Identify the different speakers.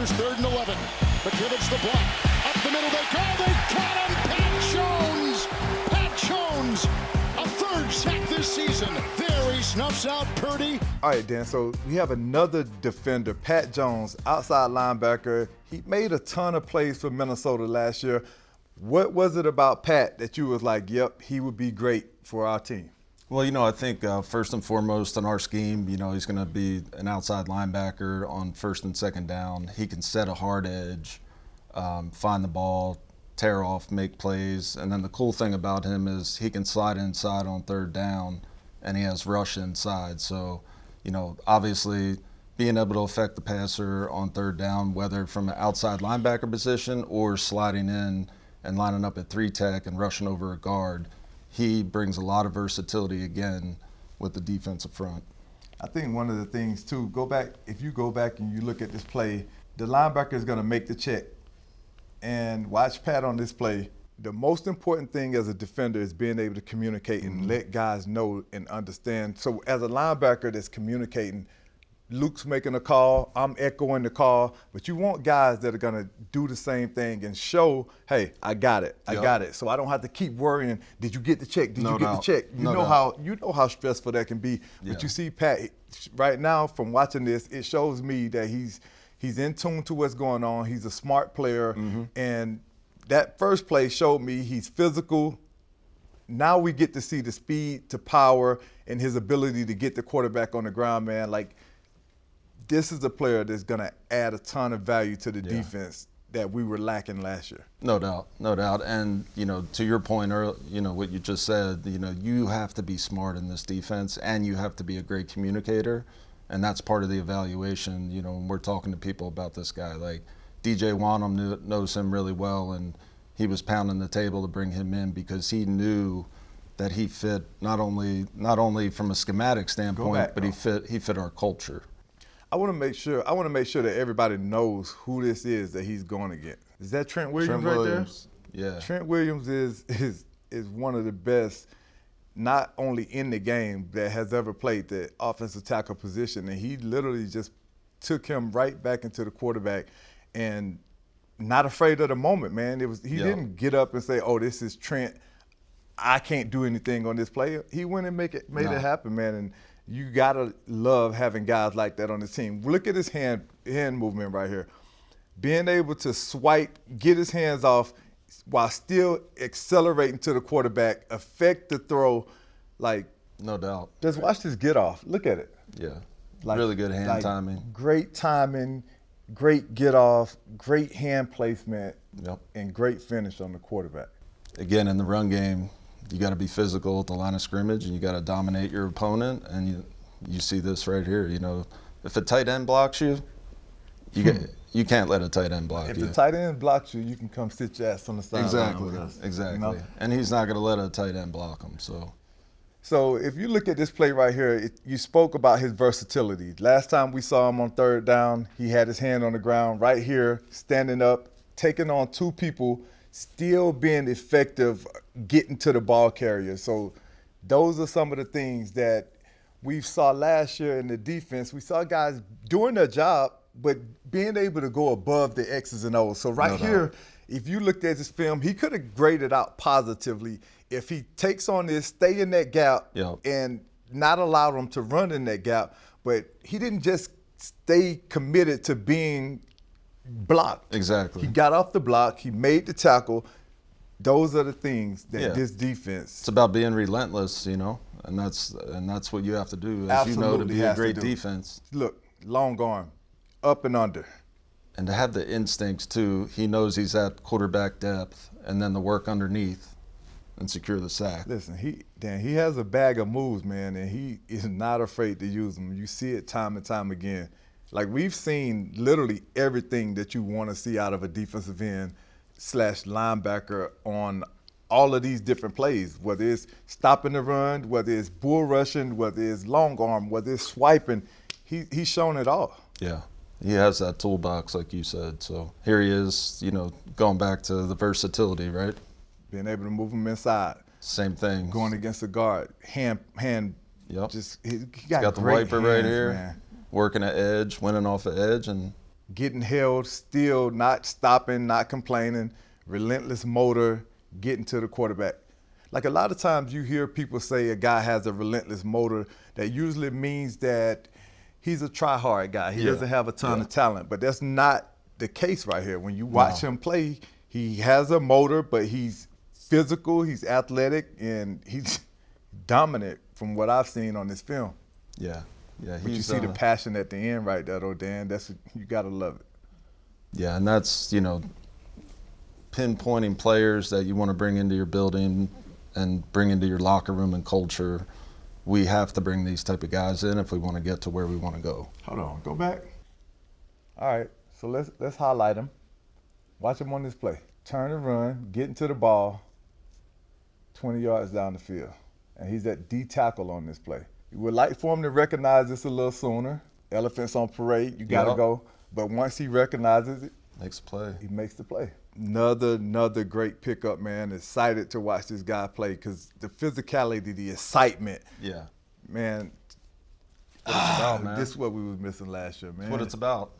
Speaker 1: Panthers 3rd and 11. McKibben's the block. Up the middle they go. They got him. Pat Jones. Pat Jones. A 3rd sack this season. There he snuffs out Purdy.
Speaker 2: All right, Dan, so we have another defender, Pat Jones, outside linebacker. He made a ton of plays for Minnesota last year. What was it about Pat that you was like, yep, he would be great for our team?
Speaker 3: Well, I think first and foremost in our scheme, he's going to be an outside linebacker on 1st and 2nd down. He can set a hard edge, find the ball, tear off, make plays. And then the cool thing about him is he can slide inside on 3rd down, and he has rush inside. So, obviously being able to affect the passer on 3rd down, whether from an outside linebacker position or sliding in and lining up at 3-tech and rushing over a guard, he brings a lot of versatility again with the defensive front.
Speaker 2: I think one of the things too, if you go back and you look at this play, the linebacker is going to make the check. And watch Pat on this play. The most important thing as a defender is being able to communicate and let guys know and understand. So as a linebacker that's communicating, Luke's making a call, I'm echoing the call, but you want guys that are going to do the same thing and show, hey, I got it. I got it. So I don't have to keep worrying, did you get the check? Did you get the check? You know how stressful that can be. But you see Pat right now from watching this, it shows me that he's in tune to what's going on. He's a smart player. And that first play showed me he's physical. Now we get to see the speed to power and his ability to get the quarterback on the ground, man. Like, this is a player that's going to add a ton of value to the defense that we were lacking last year.
Speaker 3: No doubt. And, to your point, what you just said, you have to be smart in this defense and you have to be a great communicator. And that's part of the evaluation, when we're talking to people about this guy. Like, DJ Wanham knows him really well, and he was pounding the table to bring him in because he knew that he fit not only from a schematic standpoint, but he fit our culture.
Speaker 2: I want to make sure that everybody knows who this is that he's going against. Is that Trent Williams there?
Speaker 3: Yeah.
Speaker 2: Trent Williams is one of the best, not only in the game, that has ever played the offensive tackle position, and he literally just took him right back into the quarterback, and not afraid of the moment, man. He didn't get up and say, "Oh, this is Trent. I can't do anything on this play." He went and made it happen, man. And you gotta love having guys like that on the team. Look at his hand movement right here. Being able to swipe, get his hands off while still accelerating to the quarterback, affect the throw, like.
Speaker 3: No doubt.
Speaker 2: Just watch this get off. Look at it.
Speaker 3: Yeah. Really good hand timing.
Speaker 2: Great timing, great get off, great hand placement, and great finish on the quarterback.
Speaker 3: Again, in the run game, you got to be physical at the line of scrimmage, and you got to dominate your opponent. And you see this right here. If a tight end blocks you, you can't let a tight end block you.
Speaker 2: If the tight end blocks you, you can come sit your ass on the sideline.
Speaker 3: Exactly. And he's not going to let a tight end block him.
Speaker 2: So if you look at this play right here, you spoke about his versatility. Last time we saw him on 3rd down, he had his hand on the ground right here, standing up, taking on 2 people, still being effective, getting to the ball carrier. So those are some of the things that we saw last year in the defense. We saw guys doing their job, but being able to go above the X's and O's. So right here, if you looked at this film, he could have graded out positively if he takes on this, stay in that gap, and not allow them to run in that gap. But he didn't just stay committed to being blocked.
Speaker 3: Exactly.
Speaker 2: He got off the block. He made the tackle. Those are the things that this defense.
Speaker 3: It's about being relentless, and that's what you have to do, to be a great defense.
Speaker 2: Look, long arm, up and under.
Speaker 3: And to have the instincts too, he knows he's at quarterback depth, and then the work underneath and secure the sack.
Speaker 2: Listen, he has a bag of moves, man, and he is not afraid to use them. You see it time and time again. Like, we've seen literally everything that you want to see out of a defensive end / linebacker on all of these different plays, whether it's stopping the run, whether it's bull rushing, whether it's long arm, whether it's swiping. He's shown it all.
Speaker 3: Yeah. He has that toolbox, like you said. So here he is, going back to the versatility, right?
Speaker 2: Being able to move him inside.
Speaker 3: Same thing.
Speaker 2: Going against a guard. Hand.
Speaker 3: Yep.
Speaker 2: He
Speaker 3: got the wiper
Speaker 2: hands,
Speaker 3: right here.
Speaker 2: Man.
Speaker 3: Working an edge, winning off the edge, and
Speaker 2: getting held, still not stopping, not complaining, relentless motor, getting to the quarterback. Like a lot of times you hear people say a guy has a relentless motor, that usually means that he's a try-hard guy. He doesn't have a ton of talent, but that's not the case right here. When you watch him play, he has a motor, but he's physical, he's athletic, and he's dominant from what I've seen on this film.
Speaker 3: Yeah.
Speaker 2: But you see the passion at the end right there, though, Dan. You got to love it.
Speaker 3: Yeah, and that's, pinpointing players that you want to bring into your building and bring into your locker room and culture. We have to bring these type of guys in if we want to get to where we want to go.
Speaker 2: Hold on, go back. All right, so let's highlight him. Watch him on this play. Turn and run, get into the ball, 20 yards down the field. And he's at D tackle on this play. You would like for him to recognize this a little sooner. Elephants on parade, you got to go. But once he recognizes it,
Speaker 3: makes a play.
Speaker 2: He makes the play. Another great pickup, man. Excited to watch this guy play because the physicality, the excitement.
Speaker 3: Yeah.
Speaker 2: Man,
Speaker 3: what it's about, man.
Speaker 2: This is what we was missing last year, man.
Speaker 3: That's what it's about.